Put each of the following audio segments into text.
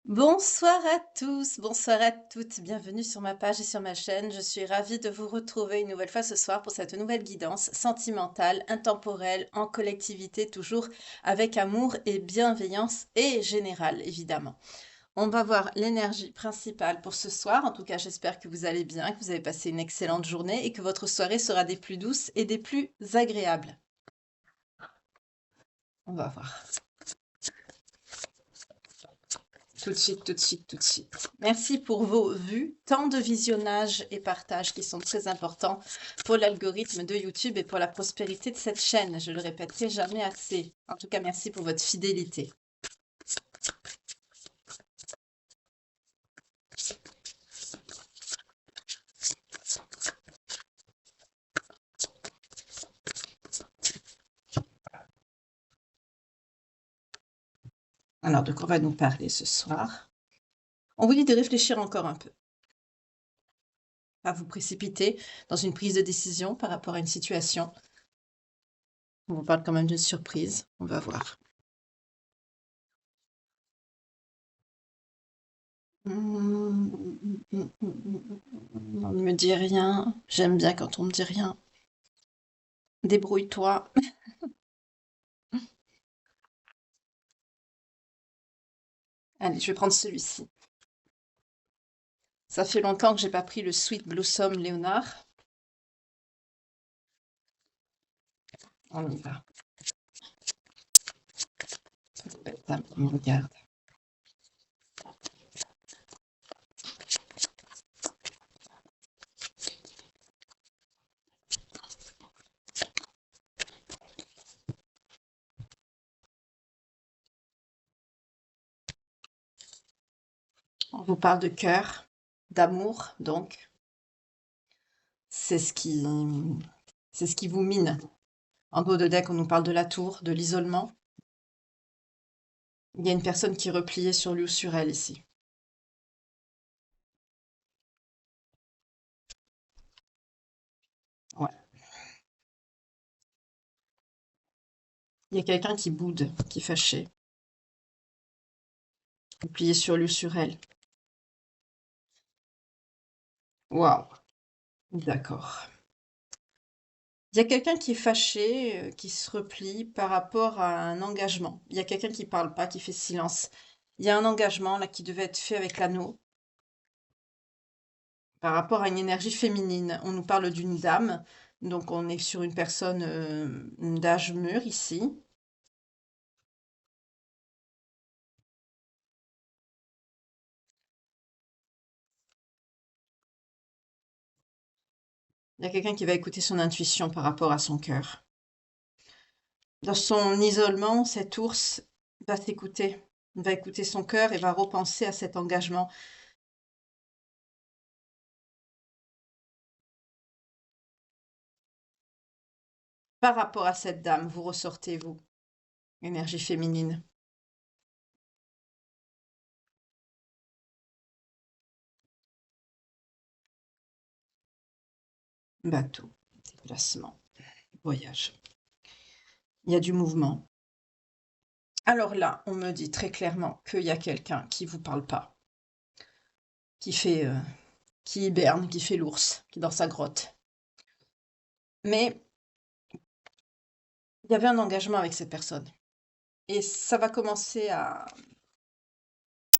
Bonsoir à tous, bonsoir à toutes, bienvenue sur ma page et sur ma chaîne. Je suis ravie de vous retrouver une nouvelle fois ce soir pour cette nouvelle guidance sentimentale, intemporelle, en collectivité, toujours avec amour et bienveillance et générale, évidemment. On va voir l'énergie principale pour ce soir. En tout cas, j'espère que vous allez bien, que vous avez passé une excellente journée et que votre soirée sera des plus douces et des plus agréables. On va voir. Tout de suite, tout de suite, tout de suite. Merci pour vos vues, tant de visionnages et partages qui sont très importants pour l'algorithme de YouTube et pour la prospérité de cette chaîne. Je le répéterai jamais assez. En tout cas, merci pour votre fidélité. Alors, de quoi on va nous parler ce soir? On vous dit de réfléchir encore un peu. Pas vous précipiter dans une prise de décision par rapport à une situation. On vous parle quand même d'une surprise. On va voir. On ne me dit rien. J'aime bien quand on me dit rien. Débrouille-toi. Allez, je vais prendre celui-ci. Ça fait longtemps que j'ai pas pris le Sweet Blossom Léonard. On y va. Ça me regarde. On vous parle de cœur, d'amour, donc. C'est ce qui, c'est ce qui vous mine. En dos de deck, on nous parle de la tour, de l'isolement. Il y a une personne qui est repliée sur lui ou sur elle ici. Ouais. Il y a quelqu'un qui boude, qui est fâché. Replié sur lui ou sur elle. Waouh. D'accord. Il y a quelqu'un qui est fâché, qui se replie par rapport à un engagement. Il y a quelqu'un qui parle pas, qui fait silence. Il y a un engagement là qui devait être fait avec l'anneau par rapport à une énergie féminine. On nous parle d'une dame, donc on est sur une personne d'âge mûr ici. Il y a quelqu'un qui va écouter son intuition par rapport à son cœur. Dans son isolement, cet ours va s'écouter, va écouter son cœur et va repenser à cet engagement. Par rapport à cette dame, vous ressortez, vous, énergie féminine. Bateau, déplacement, voyage. Il y a du mouvement. Alors là, on me dit très clairement qu'il y a quelqu'un qui vous parle pas, qui fait, qui hiberne, qui fait l'ours, qui est dans sa grotte. Mais il y avait un engagement avec cette personne. Et ça va commencer à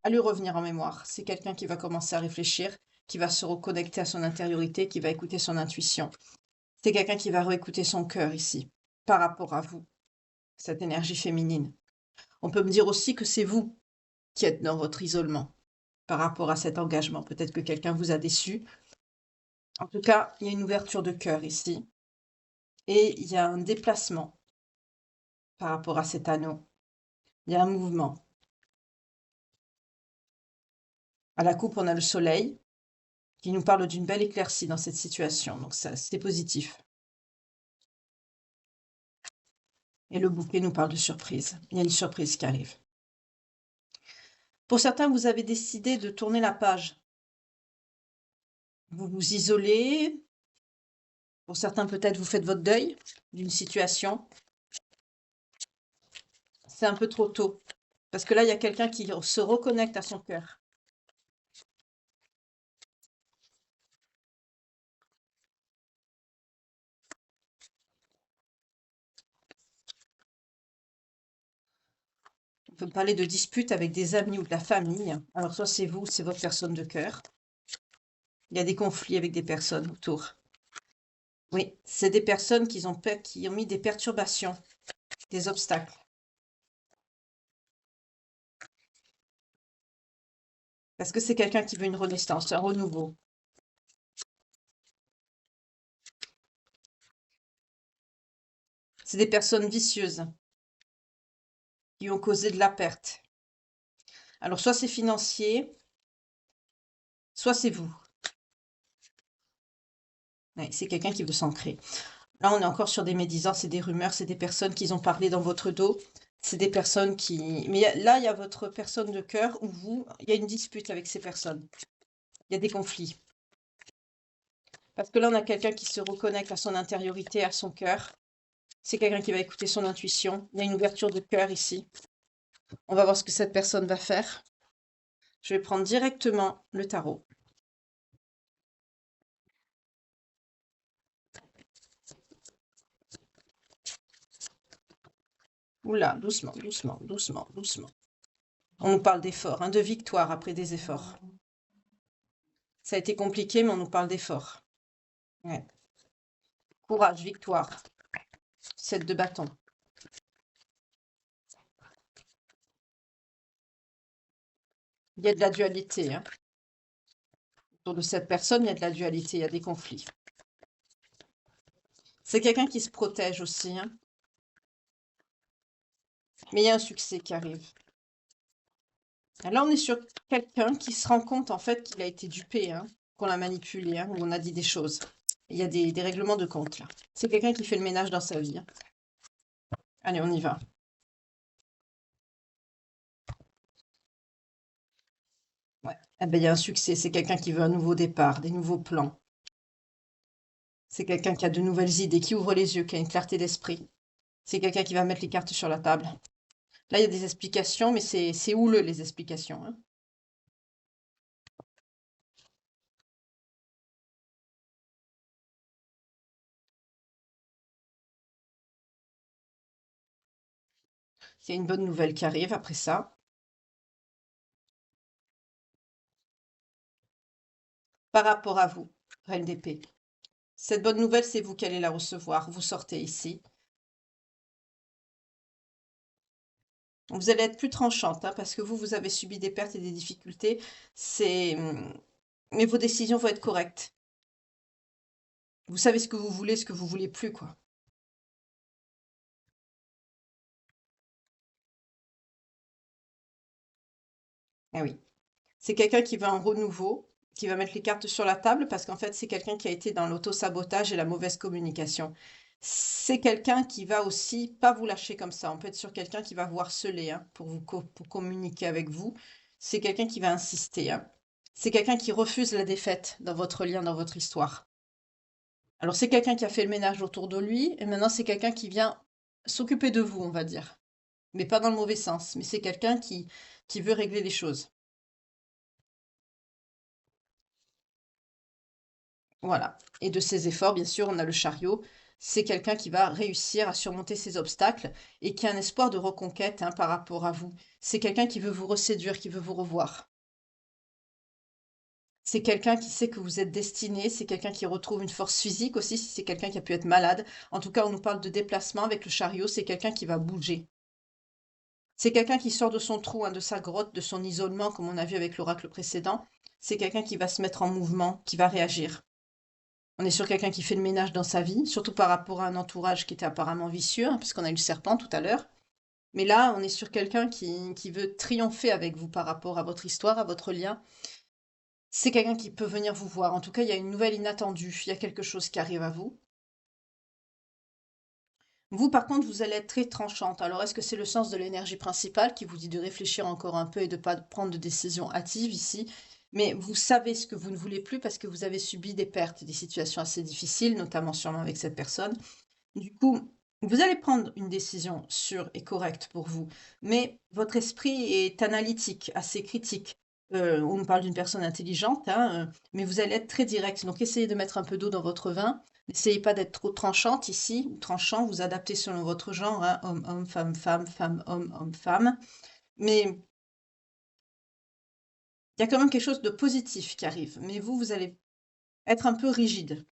lui revenir en mémoire. C'est quelqu'un qui va commencer à réfléchir, qui va se reconnecter à son intériorité, qui va écouter son intuition. C'est quelqu'un qui va réécouter son cœur ici, par rapport à vous, cette énergie féminine. On peut me dire aussi que c'est vous qui êtes dans votre isolement par rapport à cet engagement. Peut-être que quelqu'un vous a déçu. En tout cas, il y a une ouverture de cœur ici. Et il y a un déplacement par rapport à cet anneau. Il y a un mouvement. À la coupe, on a le soleil qui nous parle d'une belle éclaircie dans cette situation. Donc ça, c'est positif. Et le bouquet nous parle de surprise. Il y a une surprise qui arrive. Pour certains, vous avez décidé de tourner la page. Vous vous isolez. Pour certains, peut-être, vous faites votre deuil d'une situation. C'est un peu trop tôt. Parce que là, il y a quelqu'un qui se reconnecte à son cœur. On peut parler de disputes avec des amis ou de la famille. Alors, soit c'est vous, c'est votre personne de cœur. Il y a des conflits avec des personnes autour. Oui, c'est des personnes qui ont mis des perturbations, des obstacles. Parce que c'est quelqu'un qui veut une renaissance, un renouveau. C'est des personnes vicieuses qui ont causé de la perte. Alors, soit c'est financier, soit c'est vous. Ouais, c'est quelqu'un qui veut s'ancrer. Là, on est encore sur des médisances et des rumeurs. C'est des personnes qui ont parlé dans votre dos. C'est des personnes qui... Mais là, il y a votre personne de cœur ou vous. Il y a une dispute avec ces personnes. Il y a des conflits. Parce que là, on a quelqu'un qui se reconnecte à son intériorité, à son cœur. C'est quelqu'un qui va écouter son intuition. Il y a une ouverture de cœur ici. On va voir ce que cette personne va faire. Je vais prendre directement le tarot. Oula, doucement, doucement, doucement, doucement. On nous parle d'efforts, hein, de victoire après des efforts. Ça a été compliqué, mais on nous parle d'efforts. Ouais. Courage, victoire. 7 de bâton. Il y a de la dualité. Hein. Autour de cette personne, il y a de la dualité, il y a des conflits. C'est quelqu'un qui se protège aussi. Hein. Mais il y a un succès qui arrive. Là, on est sur quelqu'un qui se rend compte en fait qu'il a été dupé, hein, qu'on l'a manipulé, hein, ou on a dit des choses. Il y a des règlements de compte là. C'est quelqu'un qui fait le ménage dans sa vie. Hein. Allez, on y va. Ouais. Eh ben, il y a un succès. C'est quelqu'un qui veut un nouveau départ, des nouveaux plans. C'est quelqu'un qui a de nouvelles idées, qui ouvre les yeux, qui a une clarté d'esprit. C'est quelqu'un qui va mettre les cartes sur la table. Là, il y a des explications, mais c'est houleux les explications. Hein. Il y a une bonne nouvelle qui arrive après ça. Par rapport à vous, Reine d'épée. Cette bonne nouvelle, c'est vous qui allez la recevoir. Vous sortez ici. Vous allez être plus tranchante, hein, parce que vous avez subi des pertes et des difficultés. Mais vos décisions vont être correctes. Vous savez ce que vous voulez plus, quoi. Ah oui. C'est quelqu'un qui veut un renouveau, qui va mettre les cartes sur la table, parce qu'en fait, c'est quelqu'un qui a été dans l'auto-sabotage et la mauvaise communication. C'est quelqu'un qui va aussi pas vous lâcher comme ça. On peut être sur quelqu'un qui va vous harceler, hein, pour communiquer avec vous. C'est quelqu'un qui va insister, hein. C'est quelqu'un qui refuse la défaite dans votre lien, dans votre histoire. Alors, c'est quelqu'un qui a fait le ménage autour de lui, et maintenant, c'est quelqu'un qui vient s'occuper de vous, on va dire. Mais pas dans le mauvais sens, mais c'est quelqu'un qui veut régler les choses. Voilà. Et de ses efforts, bien sûr, on a le chariot. C'est quelqu'un qui va réussir à surmonter ses obstacles et qui a un espoir de reconquête, hein, par rapport à vous. C'est quelqu'un qui veut vous reséduire, qui veut vous revoir. C'est quelqu'un qui sait que vous êtes destiné, c'est quelqu'un qui retrouve une force physique aussi, si c'est quelqu'un qui a pu être malade. En tout cas, on nous parle de déplacement avec le chariot, c'est quelqu'un qui va bouger. C'est quelqu'un qui sort de son trou, hein, de sa grotte, de son isolement, comme on a vu avec l'oracle précédent. C'est quelqu'un qui va se mettre en mouvement, qui va réagir. On est sur quelqu'un qui fait le ménage dans sa vie, surtout par rapport à un entourage qui était apparemment vicieux, hein, puisqu'on a eu le serpent tout à l'heure. Mais là, on est sur quelqu'un qui veut triompher avec vous par rapport à votre histoire, à votre lien. C'est quelqu'un qui peut venir vous voir. En tout cas, il y a une nouvelle inattendue. Il y a quelque chose qui arrive à vous. Vous, par contre, vous allez être très tranchante. Alors, est-ce que c'est le sens de l'énergie principale qui vous dit de réfléchir encore un peu et de ne pas prendre de décisions hâtives ici? Mais vous savez ce que vous ne voulez plus parce que vous avez subi des pertes, des situations assez difficiles, notamment sûrement avec cette personne. Du coup, Vous allez prendre une décision sûre et correcte pour vous, mais votre esprit est analytique, assez critique. On nous parle d'une personne intelligente, hein, mais vous allez être très direct. Donc essayez de mettre un peu d'eau dans votre vin. N'essayez pas d'être trop tranchante ici, ou tranchant, vous adaptez selon votre genre, hein, homme, homme, femme, femme, femme, homme, homme, femme. Mais il y a quand même quelque chose de positif qui arrive. Mais vous allez être un peu rigide,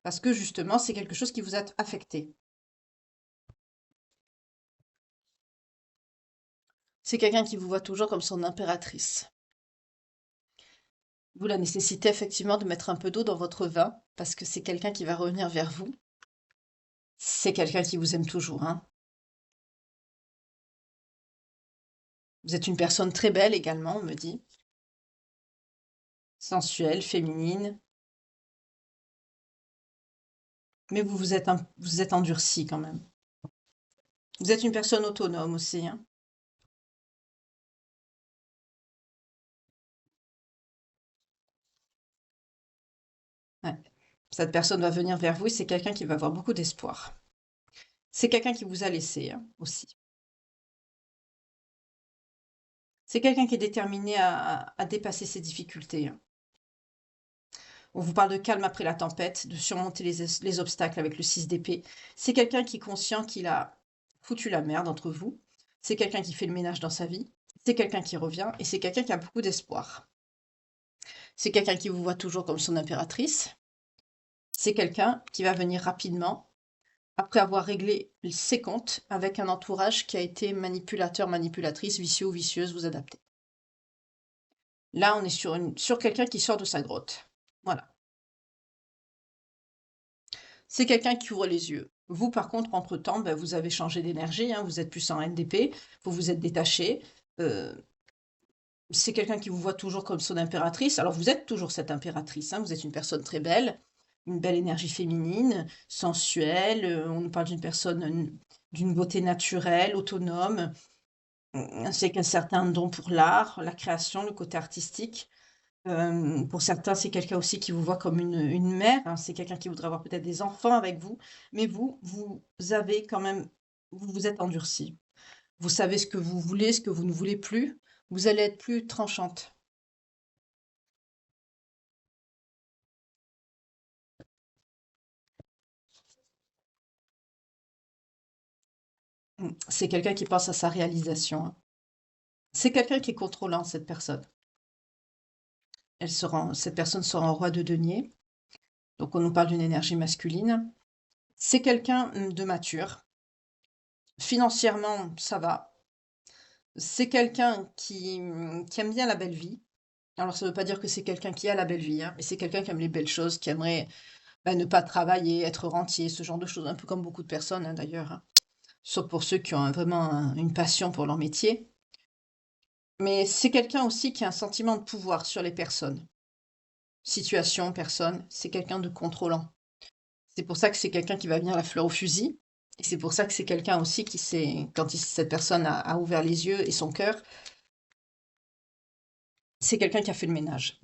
parce que justement, c'est quelque chose qui vous a affecté. C'est quelqu'un qui vous voit toujours comme son impératrice. Vous la nécessitez effectivement de mettre un peu d'eau dans votre vin, parce que c'est quelqu'un qui va revenir vers vous. C'est quelqu'un qui vous aime toujours, hein. Vous êtes une personne très belle également, on me dit. Sensuelle, féminine. Mais vous êtes endurci quand même. Vous êtes une personne autonome aussi, hein. Ouais. Cette personne va venir vers vous et c'est quelqu'un qui va avoir beaucoup d'espoir. C'est quelqu'un qui vous a laissé, hein, aussi. C'est quelqu'un qui est déterminé à dépasser ses difficultés, hein. On vous parle de calme après la tempête, de surmonter les obstacles avec le 6 d'épée. C'est quelqu'un qui est conscient qu'il a foutu la merde entre vous. C'est quelqu'un qui fait le ménage dans sa vie. C'est quelqu'un qui revient et c'est quelqu'un qui a beaucoup d'espoir. C'est quelqu'un qui vous voit toujours comme son impératrice. C'est quelqu'un qui va venir rapidement après avoir réglé ses comptes avec un entourage qui a été manipulateur, manipulatrice, vicieux ou vicieuse, vous adaptez. Là, on est sur quelqu'un qui sort de sa grotte. Voilà. C'est quelqu'un qui ouvre les yeux. Vous, par contre, entre-temps, bah, vous avez changé d'énergie, hein, vous êtes plus en NDP, vous vous êtes détaché. euh, c'est quelqu'un qui vous voit toujours comme son impératrice. Alors, vous êtes toujours cette impératrice, hein, vous êtes une personne très belle, une belle énergie féminine, sensuelle. On nous parle d'une personne d'une beauté naturelle, autonome, c'est qu'un certain don pour l'art, la création, le côté artistique. Pour certains, c'est quelqu'un aussi qui vous voit comme une mère, hein, c'est quelqu'un qui voudrait avoir peut-être des enfants avec vous, mais vous avez quand même vous vous êtes endurcie. Vous savez ce que vous voulez, ce que vous ne voulez plus. Vous allez être plus tranchante. C'est quelqu'un qui pense à sa réalisation, hein. C'est quelqu'un qui est contrôlant, cette personne. Cette personne sera en roi de denier, donc on nous parle d'une énergie masculine. C'est quelqu'un, de mature. Financièrement, ça va. C'est quelqu'un qui aime bien la belle vie. Alors ça veut pas dire que c'est quelqu'un qui a la belle vie, hein, mais c'est quelqu'un qui aime les belles choses, qui aimerait, bah, ne pas travailler, être rentier, ce genre de choses, un peu comme beaucoup de personnes, hein, d'ailleurs, hein. Sauf pour ceux qui ont vraiment une passion pour leur métier. Mais c'est quelqu'un aussi qui a un sentiment de pouvoir sur les personnes. Situation, personne, c'est quelqu'un de contrôlant. C'est pour ça que c'est quelqu'un qui va venir la fleur au fusil. Et c'est pour ça que c'est quelqu'un aussi qui sait, quand cette personne a ouvert les yeux et son cœur, c'est quelqu'un qui a fait le ménage.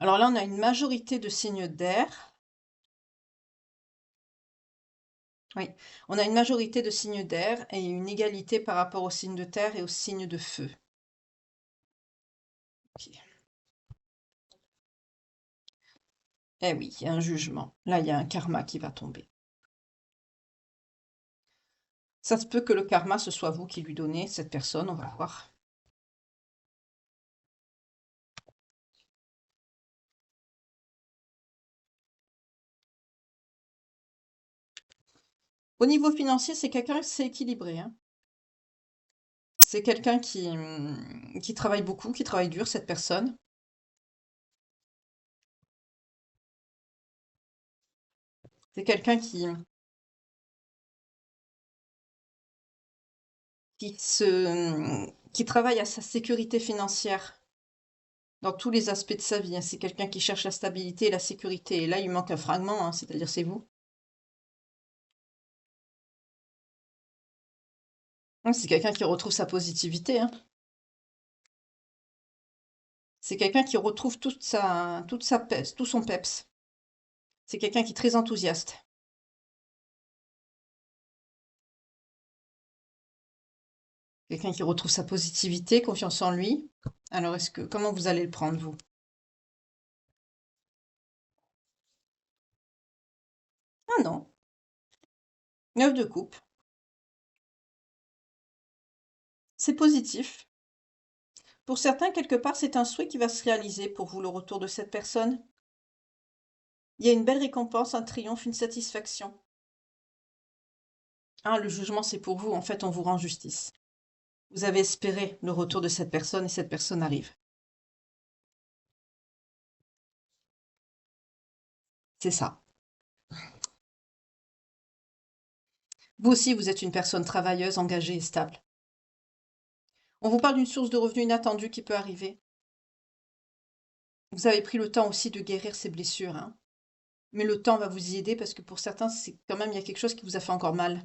Alors là, on a une majorité de signes d'air. Oui, on a une majorité de signes d'air et une égalité par rapport aux signes de terre et aux signes de feu. Ok. Eh oui, il y a un jugement. Là, il y a un karma qui va tomber. Ça se peut que le karma, ce soit vous qui lui donnez, cette personne, on va voir. Au niveau financier, c'est quelqu'un qui s'est équilibré, hein. C'est quelqu'un qui travaille beaucoup, qui travaille dur, cette personne. C'est quelqu'un qui travaille à sa sécurité financière dans tous les aspects de sa vie, hein. C'est quelqu'un qui cherche la stabilité et la sécurité. Et là, il manque un fragment, hein, c'est-à-dire c'est vous. C'est quelqu'un qui retrouve sa positivité, hein. C'est quelqu'un qui retrouve tout son peps. C'est quelqu'un qui est très enthousiaste. Quelqu'un qui retrouve sa positivité, confiance en lui. Alors, comment vous allez le prendre, vous? Ah non, 9 de coupe. C'est positif. Pour certains, quelque part, c'est un souhait qui va se réaliser pour vous, le retour de cette personne. Il y a une belle récompense, un triomphe, une satisfaction. Ah, le jugement, c'est pour vous. En fait, on vous rend justice. Vous avez espéré le retour de cette personne et cette personne arrive. C'est ça. Vous aussi, vous êtes une personne travailleuse, engagée et stable. On vous parle d'une source de revenus inattendue qui peut arriver. Vous avez pris le temps aussi de guérir ces blessures, hein. Mais le temps va vous y aider parce que pour certains, c'est quand même, il y a quelque chose qui vous a fait encore mal.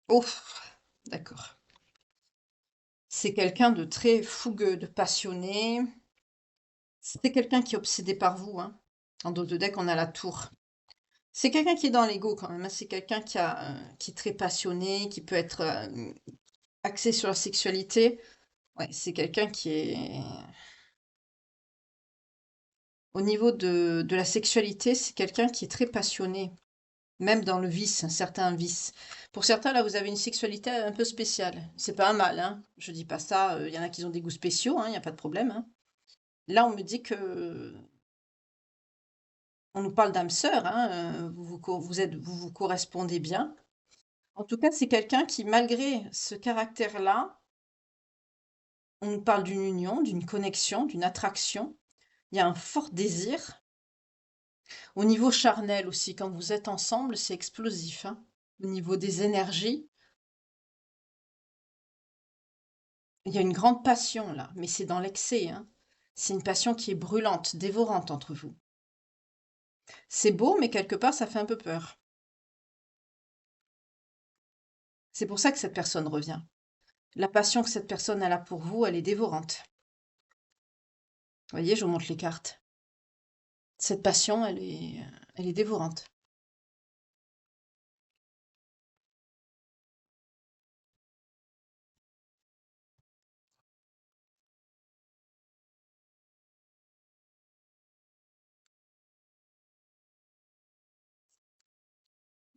Ouf, d'accord. C'est quelqu'un de très fougueux, de passionné. C'est quelqu'un qui est obsédé par vous, hein. En dos de deck, on a la tour. C'est quelqu'un qui est dans l'ego quand même, hein. C'est quelqu'un qui est très passionné, qui peut être axé sur la sexualité. Ouais, c'est quelqu'un qui est... Au niveau de la sexualité, c'est quelqu'un qui est très passionné, même dans le vice, un certain vice. Pour certains, là, vous avez une sexualité un peu spéciale. C'est pas un mal, hein. Je dis pas ça. Il y en a qui ont des goûts spéciaux, hein, il n'y a pas de problème, hein. Là, on me dit que... On nous parle d'âme sœur, hein, vous vous correspondez bien. En tout cas, c'est quelqu'un qui, malgré ce caractère-là, on nous parle d'une union, d'une connexion, d'une attraction. Il y a un fort désir. Au niveau charnel aussi, quand vous êtes ensemble, c'est explosif, hein. Au niveau des énergies, il y a une grande passion là, mais c'est dans l'excès, hein. C'est une passion qui est brûlante, dévorante entre vous. C'est beau, mais quelque part, ça fait un peu peur. C'est pour ça que cette personne revient. La passion que cette personne elle a pour vous, elle est dévorante. Vous voyez, je vous montre les cartes. Cette passion, elle est dévorante.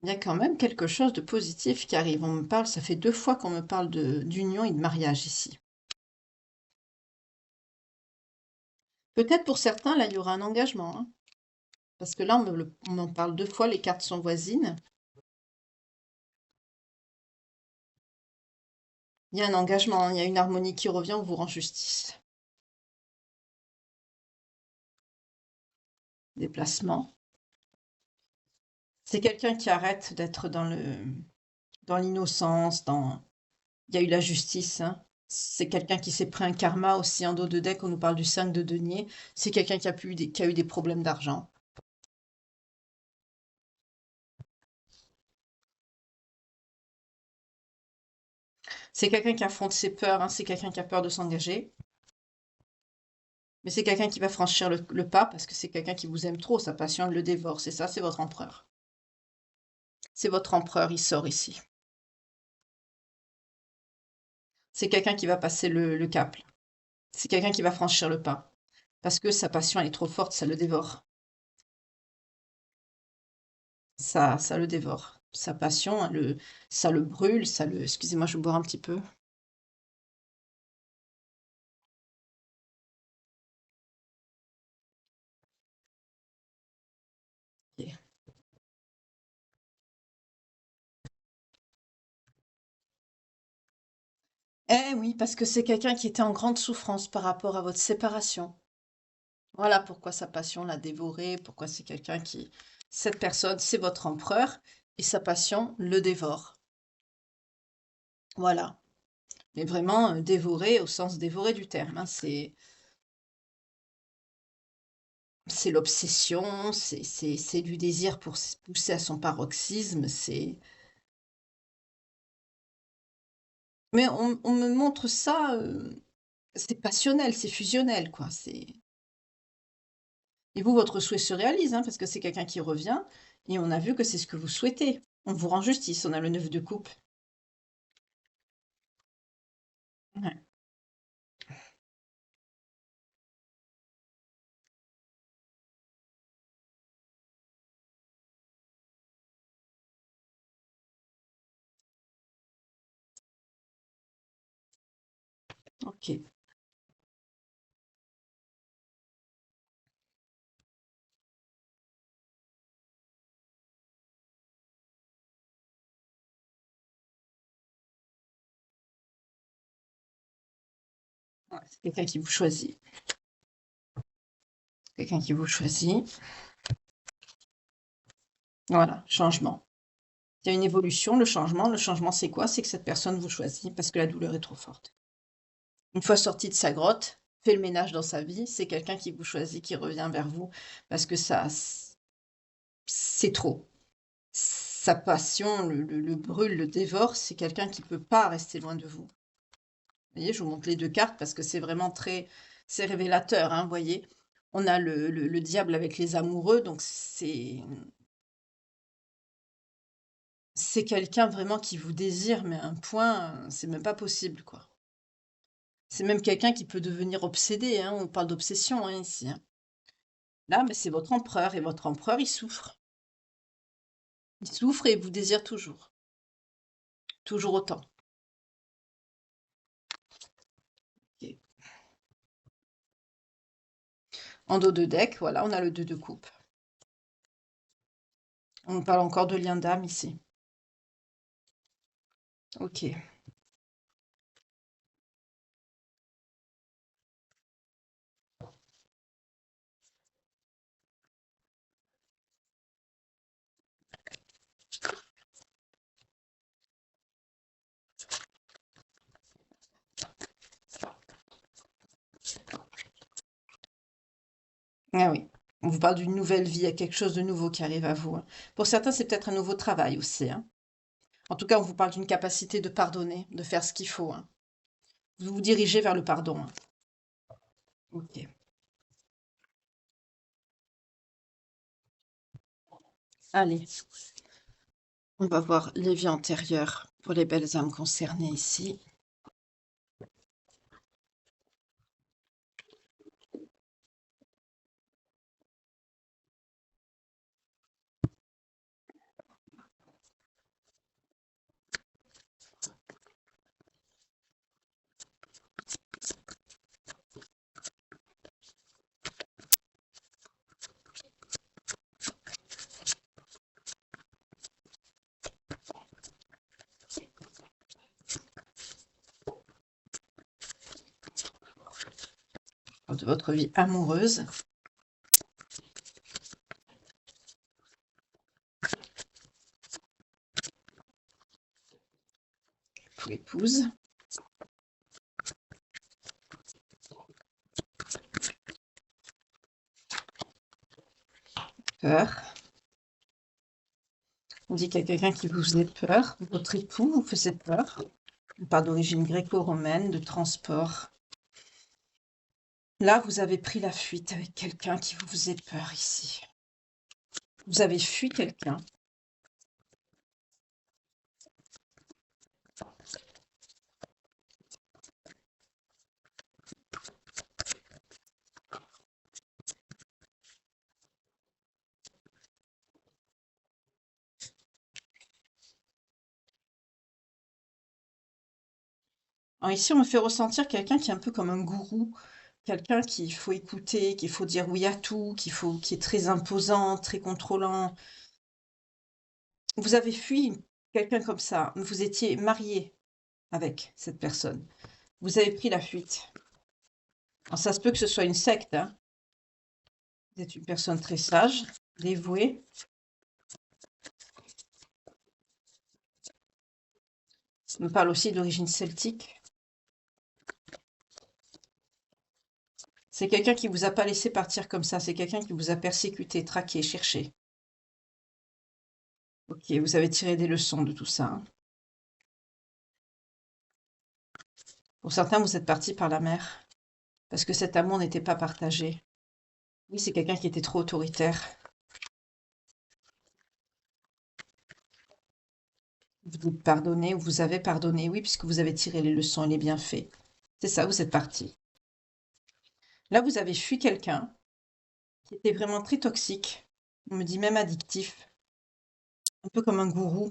Il y a quand même quelque chose de positif qui arrive. On me parle, ça fait 2 fois qu'on me parle d'union et de mariage ici. Peut-être pour certains, là, il y aura un engagement, hein, parce que là, on m'en parle 2 fois, les cartes sont voisines. Il y a un engagement, hein, il y a une harmonie qui revient, on vous rend justice. Déplacement. C'est quelqu'un qui arrête d'être dans l'innocence, il y a eu la justice, hein. C'est quelqu'un qui s'est pris un karma aussi en dos de deck, on nous parle du 5 de denier. C'est quelqu'un qui a eu des problèmes d'argent. C'est quelqu'un qui affronte ses peurs, hein, c'est quelqu'un qui a peur de s'engager. Mais c'est quelqu'un qui va franchir le pas parce que c'est quelqu'un qui vous aime trop, sa passion le dévore. C'est ça, c'est votre empereur. C'est votre empereur, il sort ici. C'est quelqu'un qui va passer le cap. C'est quelqu'un qui va franchir le pas. Parce que sa passion, elle est trop forte, ça le dévore. Ça le dévore. Sa passion, ça le brûle, Excusez-moi, je vais boire un petit peu. Ok. Eh oui, parce que c'est quelqu'un qui était en grande souffrance par rapport à votre séparation. Voilà pourquoi sa passion l'a dévoré, pourquoi c'est quelqu'un qui... Cette personne, c'est votre empereur, et sa passion le dévore. Voilà. Mais vraiment dévoré au sens dévoré du terme, hein. C'est l'obsession, c'est du désir pour pousser à son paroxysme, c'est... Mais on me montre ça, c'est passionnel, c'est fusionnel, quoi, c'est et vous, votre souhait se réalise, hein, parce que c'est quelqu'un qui revient et on a vu que c'est ce que vous souhaitez. On vous rend justice, on a le 9 de coupe. Ouais, OK. Ouais, c'est quelqu'un qui vous choisit. Quelqu'un qui vous choisit. Voilà, changement. Il y a une évolution, le changement c'est quoi? C'est que cette personne vous choisit parce que la douleur est trop forte. Une fois sorti de sa grotte, fait le ménage dans sa vie, c'est quelqu'un qui vous choisit, qui revient vers vous parce que ça c'est trop. Sa passion le brûle, le dévore, c'est quelqu'un qui peut pas rester loin de vous. Vous voyez, je vous montre les 2 cartes parce que c'est vraiment très c'est révélateur, hein, vous voyez? On a le diable avec les amoureux, donc c'est quelqu'un vraiment qui vous désire, mais à un point, c'est même pas possible, quoi. C'est même quelqu'un qui peut devenir obsédé, hein, on parle d'obsession, hein, ici, hein. Là, mais c'est votre empereur et votre empereur, il souffre. Il souffre et il vous désire toujours, toujours autant. OK. En dos de deck, voilà, on a le 2 de coupe. On parle encore de lien d'âme ici. OK. Ah oui, on vous parle d'une nouvelle vie, il y a quelque chose de nouveau qui arrive à vous, hein. Pour certains, c'est peut-être un nouveau travail aussi, hein. En tout cas, on vous parle d'une capacité de pardonner, de faire ce qu'il faut, hein. Vous vous dirigez vers le pardon, hein. OK. Allez, on va voir les vies antérieures pour les belles âmes concernées ici. De votre vie amoureuse, pour l'épouse, peur. On dit qu'il y a quelqu'un qui vous faisait peur, votre époux vous faisait peur. On parle d'origine gréco-romaine, de transport. Là, vous avez pris la fuite avec quelqu'un qui vous faisait peur ici. Vous avez fui quelqu'un. Alors ici, on me fait ressentir quelqu'un qui est un peu comme un gourou, quelqu'un qu'il faut écouter, qu'il faut dire oui à tout, qui est très imposant, très contrôlant. Vous avez fui quelqu'un comme ça. Vous étiez marié avec cette personne. Vous avez pris la fuite. Alors ça se peut que ce soit une secte, hein. Vous êtes une personne très sage, dévouée. On me parle aussi d'origine celtique. C'est quelqu'un qui vous a pas laissé partir comme ça. C'est quelqu'un qui vous a persécuté, traqué, cherché. Ok, vous avez tiré des leçons de tout ça, hein. Pour certains, vous êtes partis par la mer parce que cet amour n'était pas partagé. Oui, c'est quelqu'un qui était trop autoritaire. Vous dites pardonner ou vous avez pardonné, oui, puisque vous avez tiré les leçons et les bienfaits. C'est ça, vous êtes parti. Là, vous avez fui quelqu'un qui était vraiment très toxique. On me dit même addictif, un peu comme un gourou.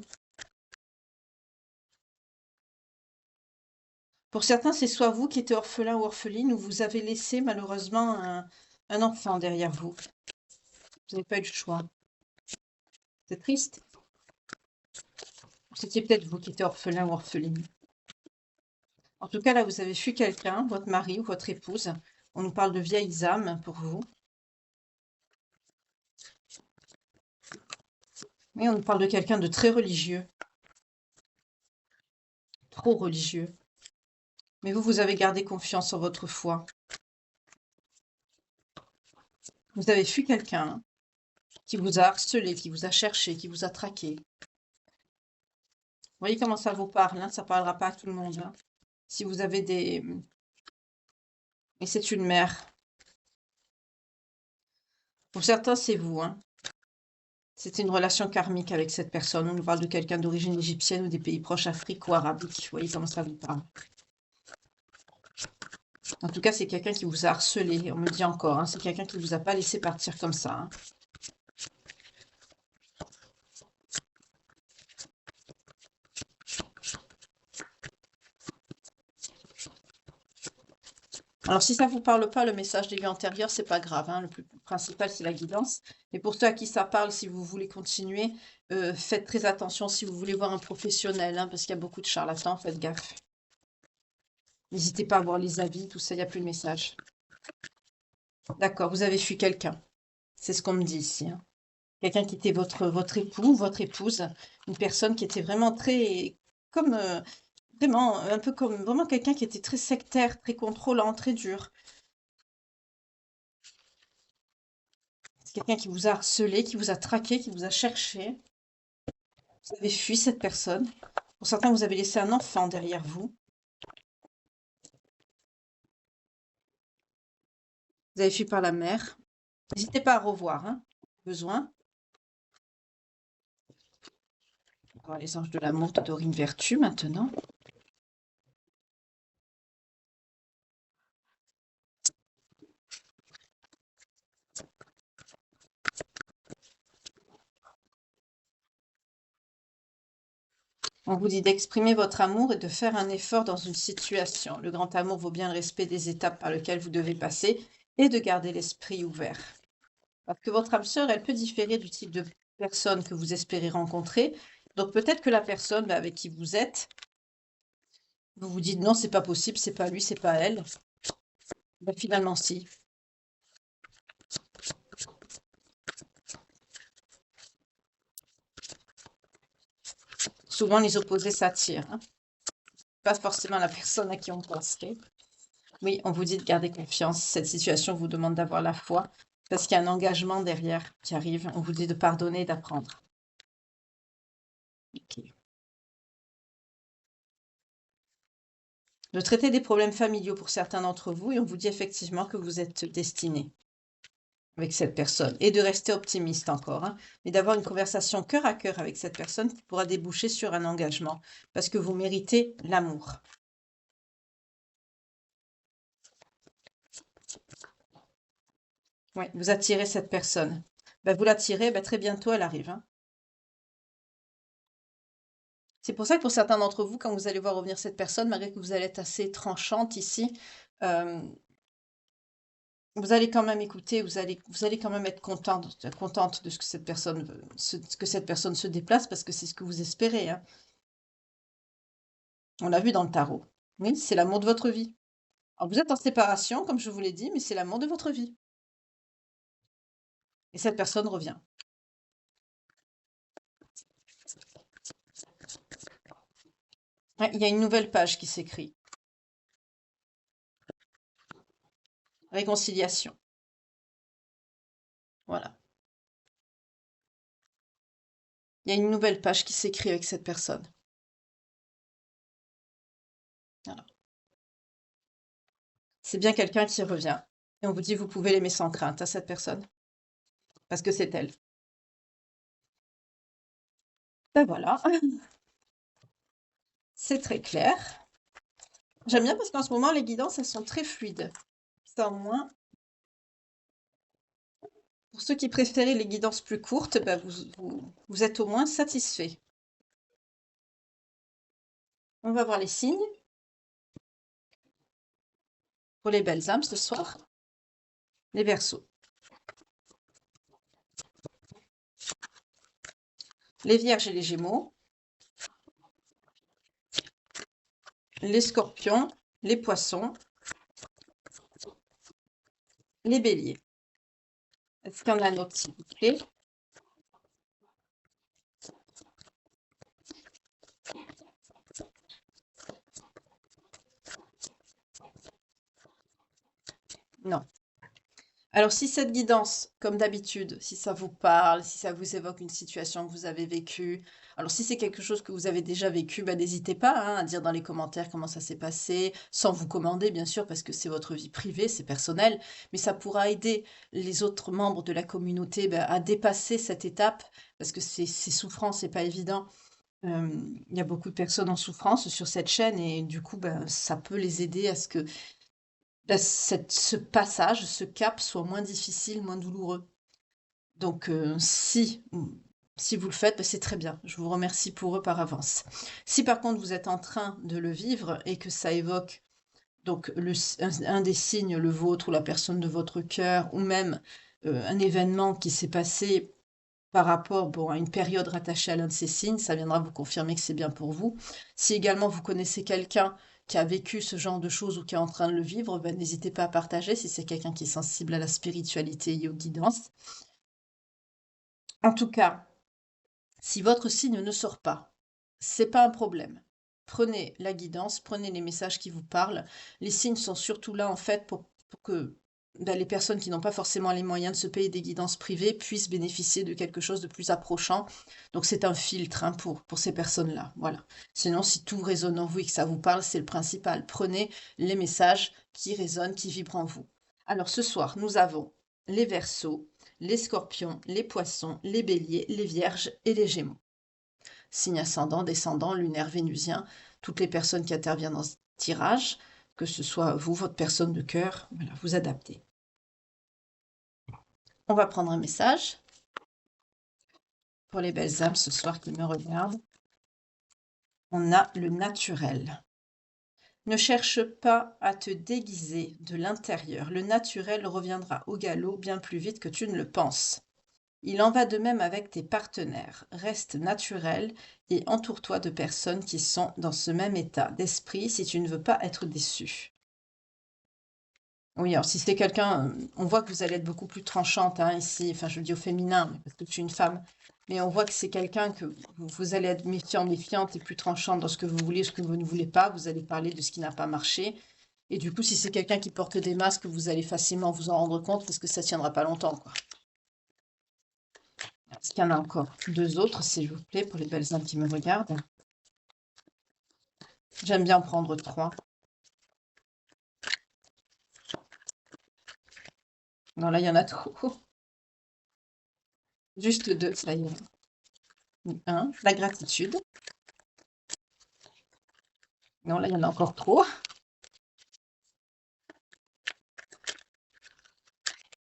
Pour certains, c'est soit vous qui étiez orphelin ou orpheline, ou vous avez laissé malheureusement un enfant derrière vous. Vous n'avez pas eu le choix. C'est triste. C'était peut-être vous qui étiez orphelin ou orpheline. En tout cas, là, vous avez fui quelqu'un, votre mari ou votre épouse. On nous parle de vieilles âmes pour vous. Oui, on nous parle de quelqu'un de très religieux. Trop religieux. Mais vous, vous avez gardé confiance en votre foi. Vous avez fui quelqu'un qui vous a harcelé, qui vous a cherché, qui vous a traqué. Vous voyez comment ça vous parle, hein? Ça ne parlera pas à tout le monde, hein. Si vous avez des... Et c'est une mère. Pour certains, c'est vous, hein. C'était une relation karmique avec cette personne. On nous parle de quelqu'un d'origine égyptienne ou des pays proches Afrique ou arabique. Vous voyez comment ça vous parle. En tout cas, c'est quelqu'un qui vous a harcelé. On me dit encore, hein, c'est quelqu'un qui ne vous a pas laissé partir comme ça, hein. Alors, si ça ne vous parle pas, le message des vies antérieures, c'est pas grave, hein. Le plus principal, c'est la guidance. Mais pour ceux à qui ça parle, si vous voulez continuer, faites très attention si vous voulez voir un professionnel, hein, parce qu'il y a beaucoup de charlatans, faites gaffe. N'hésitez pas à voir les avis, tout ça, il n'y a plus de message. D'accord, vous avez fui quelqu'un. C'est ce qu'on me dit ici, hein. Quelqu'un qui était votre époux, votre épouse, une personne qui était vraiment très, comme, vraiment, un peu comme, vraiment quelqu'un qui était très sectaire, très contrôlant, très dur. C'est quelqu'un qui vous a harcelé, qui vous a traqué, qui vous a cherché. Vous avez fui cette personne. Pour certains, vous avez laissé un enfant derrière vous. Vous avez fui par la mer. N'hésitez pas à revoir, hein, besoin. On va voir les anges de l'amour de Dorine Vertu maintenant. On vous dit d'exprimer votre amour et de faire un effort dans une situation. Le grand amour vaut bien le respect des étapes par lesquelles vous devez passer et de garder l'esprit ouvert. Parce que votre âme sœur, elle peut différer du type de personne que vous espérez rencontrer. Donc peut-être que la personne avec qui vous êtes, vous vous dites non, c'est pas possible, c'est pas lui, c'est pas elle. Ben, finalement, si. Souvent, les opposés s'attirent, hein. Pas forcément la personne à qui on penserait. Oui, on vous dit de garder confiance. Cette situation vous demande d'avoir la foi parce qu'il y a un engagement derrière qui arrive. On vous dit de pardonner et d'apprendre. Ok. De traiter des problèmes familiaux pour certains d'entre vous et on vous dit effectivement que vous êtes destiné avec cette personne et de rester optimiste encore, hein, et d'avoir une conversation cœur à cœur avec cette personne qui pourra déboucher sur un engagement parce que vous méritez l'amour. Oui, vous attirez cette personne. Ben, vous l'attirez, ben, très bientôt elle arrive, hein. C'est pour ça que pour certains d'entre vous, quand vous allez voir revenir cette personne, malgré que vous allez être assez tranchante ici, euh, vous allez quand même écouter, vous allez quand même être contente de ce que cette personne, que cette personne se déplace parce que c'est ce que vous espérez, hein. On l'a vu dans le tarot. Oui, c'est l'amour de votre vie. Alors vous êtes en séparation, comme je vous l'ai dit, mais c'est l'amour de votre vie. Et cette personne revient. Ouais, il y a une nouvelle page qui s'écrit. Réconciliation. Voilà. Il y a une nouvelle page qui s'écrit avec cette personne. Voilà. C'est bien quelqu'un qui revient et on vous dit: «Vous pouvez l'aimer sans crainte» à cette personne, parce que c'est elle. Ben voilà, c'est très clair. J'aime bien parce qu'en ce moment, les guidances, elles sont très fluides. Ça, au moins, pour ceux qui préféraient les guidances plus courtes, bah, vous êtes au moins satisfaits. On va voir les signes pour les belles âmes ce soir. Les Verseaux, les Vierges et les Gémeaux, les Scorpions, les Poissons, les Béliers. Est-ce qu'il y en a un autre, s'il vous plaît? Non. Alors, si cette guidance, comme d'habitude, si ça vous parle, si ça vous évoque une situation que vous avez vécue, alors si c'est quelque chose que vous avez déjà vécu, bah, n'hésitez pas hein, à dire dans les commentaires comment ça s'est passé, sans vous commander, bien sûr, parce que c'est votre vie privée, c'est personnel, mais ça pourra aider les autres membres de la communauté bah, à dépasser cette étape, parce que c'est souffrant, c'est pas évident. Il y a beaucoup de personnes en souffrance sur cette chaîne et du coup, bah, ça peut les aider à ce que ce passage, ce cap soit moins difficile, moins douloureux. Donc si vous le faites, bah, c'est très bien. Je vous remercie pour eux par avance. Si par contre vous êtes en train de le vivre et que ça évoque donc un des signes, le vôtre ou la personne de votre cœur, ou même un événement qui s'est passé par rapport bon, à une période rattachée à l'un de ces signes, ça viendra vous confirmer que c'est bien pour vous. Si également vous connaissez quelqu'un qui a vécu ce genre de choses ou qui est en train de le vivre, ben, n'hésitez pas à partager si c'est quelqu'un qui est sensible à la spiritualité et aux guidances. En tout cas, si votre signe ne sort pas, c'est pas un problème. Prenez la guidance, prenez les messages qui vous parlent. Les signes sont surtout là en fait pour que ben, les personnes qui n'ont pas forcément les moyens de se payer des guidances privées puissent bénéficier de quelque chose de plus approchant. Donc c'est un filtre hein, pour ces personnes-là. Voilà. Sinon, si tout résonne en vous et que ça vous parle, c'est le principal. Prenez les messages qui résonnent, qui vibrent en vous. Alors ce soir, nous avons les Verseaux, les Scorpions, les Poissons, les Béliers, les Vierges et les Gémeaux. Signe ascendant, descendant, lunaire, vénusien, toutes les personnes qui interviennent dans ce tirage, que ce soit vous, votre personne de cœur, voilà, vous adaptez. On va prendre un message pour les belles âmes ce soir qui me regardent. On a le naturel. Ne cherche pas à te déguiser de l'intérieur. Le naturel reviendra au galop bien plus vite que tu ne le penses. Il en va de même avec tes partenaires. Reste naturel et entoure-toi de personnes qui sont dans ce même état d'esprit si tu ne veux pas être déçu. Oui, alors si c'est quelqu'un, on voit que vous allez être beaucoup plus tranchante hein, ici, enfin je le dis au féminin, parce que je suis une femme, mais on voit que c'est quelqu'un que vous allez être méfiant, méfiante et plus tranchante dans ce que vous voulez, ce que vous ne voulez pas, vous allez parler de ce qui n'a pas marché. Et du coup, si c'est quelqu'un qui porte des masques, vous allez facilement vous en rendre compte parce que ça tiendra pas longtemps, quoi. Est-ce qu'il y en a encore deux autres, s'il vous plaît, pour les belles âmes qui me regardent? J'aime bien en prendre trois. Non, là, il y en a trop. Juste deux, ça y est. Un, la gratitude. Non, là, il y en a encore trop.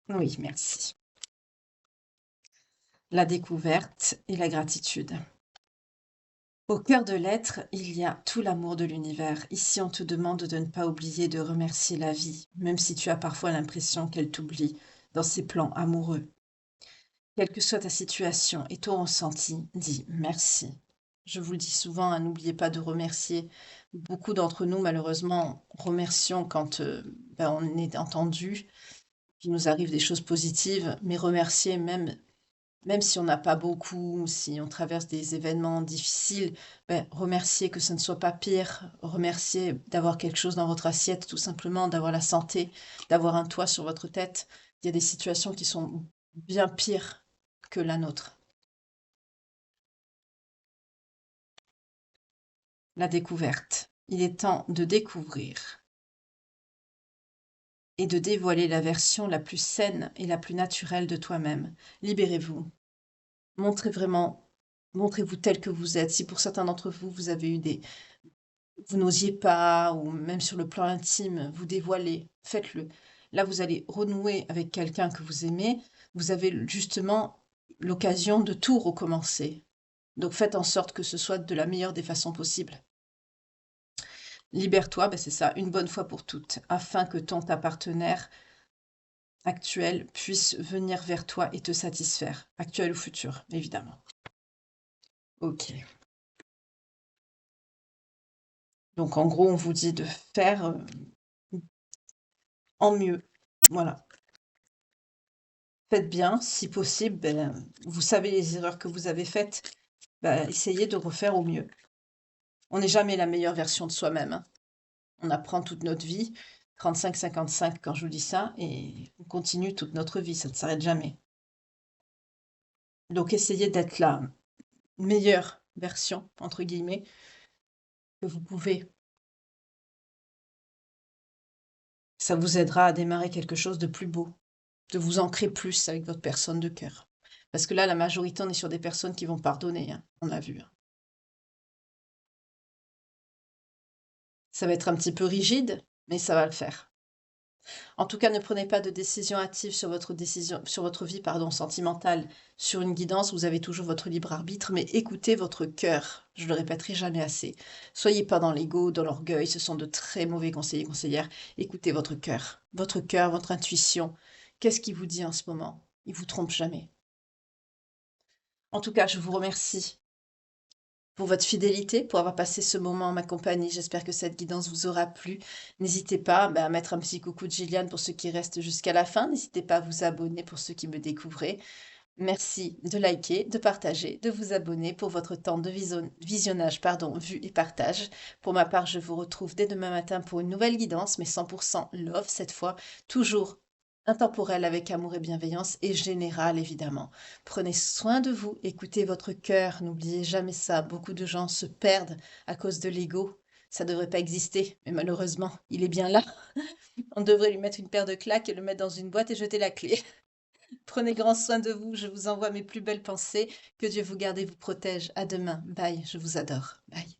Oui, merci. La découverte et la gratitude. Au cœur de l'être, il y a tout l'amour de l'univers. Ici, on te demande de ne pas oublier de remercier la vie, même si tu as parfois l'impression qu'elle t'oublie dans ses plans amoureux. Quelle que soit ta situation et ton ressenti, dis merci. Je vous le dis souvent, hein, n'oubliez pas de remercier. Beaucoup d'entre nous, malheureusement, remercions quand ben, on est entendu, qu'il nous arrive des choses positives, mais remercier même si on n'a pas beaucoup, si on traverse des événements difficiles, ben, remercier que ce ne soit pas pire, remercier d'avoir quelque chose dans votre assiette, tout simplement, d'avoir la santé, d'avoir un toit sur votre tête. Il y a des situations qui sont bien pires que la nôtre. La découverte. Il est temps de découvrir et de dévoiler la version la plus saine et la plus naturelle de toi-même. Libérez-vous. Montrez vraiment, montrez-vous tel que vous êtes. Si pour certains d'entre vous, vous avez eu vous n'osiez pas, ou même sur le plan intime, vous dévoiler, faites-le. Là, vous allez renouer avec quelqu'un que vous aimez. Vous avez justement l'occasion de tout recommencer. Donc faites en sorte que ce soit de la meilleure des façons possibles. Libère-toi, ben c'est ça, une bonne fois pour toutes, afin que ta partenaire actuel puisse venir vers toi et te satisfaire, actuel ou futur, évidemment. Ok. Donc en gros, on vous dit de faire en mieux. Voilà. Faites bien, si possible, vous savez les erreurs que vous avez faites, essayez de refaire au mieux. On n'est jamais la meilleure version de soi-même, hein. On apprend toute notre vie, 35-55 quand je vous dis ça, et on continue toute notre vie, ça ne s'arrête jamais. Donc essayez d'être la meilleure version, entre guillemets, que vous pouvez. Ça vous aidera à démarrer quelque chose de plus beau, de vous ancrer plus avec votre personne de cœur. Parce que là, la majorité, on est sur des personnes qui vont pardonner, hein, on a vu, hein. Ça va être un petit peu rigide, mais ça va le faire. En tout cas, ne prenez pas de décision hâtive sur votre vie, sentimentale, sur une guidance. Vous avez toujours votre libre arbitre, mais écoutez votre cœur. Je le répéterai jamais assez. Soyez pas dans l'ego, dans l'orgueil. Ce sont de très mauvais conseillers, conseillères. Écoutez votre cœur, votre intuition. Qu'est-ce qui vous dit en ce moment? Il vous trompe jamais. En tout cas, je vous remercie pour votre fidélité, pour avoir passé ce moment en ma compagnie. J'espère que cette guidance vous aura plu. N'hésitez pas à mettre un petit coucou de Gilliane pour ceux qui restent jusqu'à la fin. N'hésitez pas à vous abonner pour ceux qui me découvrez. Merci de liker, de partager, de vous abonner pour votre temps de visionnage, vue et partage. Pour ma part, je vous retrouve dès demain matin pour une nouvelle guidance, mais 100% love cette fois, toujours intemporelle avec amour et bienveillance et générale évidemment. Prenez soin de vous, écoutez votre cœur, n'oubliez jamais ça. Beaucoup de gens se perdent à cause de l'ego. Ça ne devrait pas exister, mais malheureusement, il est bien là. On devrait lui mettre une paire de claques et le mettre dans une boîte et jeter la clé. Prenez grand soin de vous, je vous envoie mes plus belles pensées. Que Dieu vous garde et vous protège. À demain. Bye, je vous adore. Bye.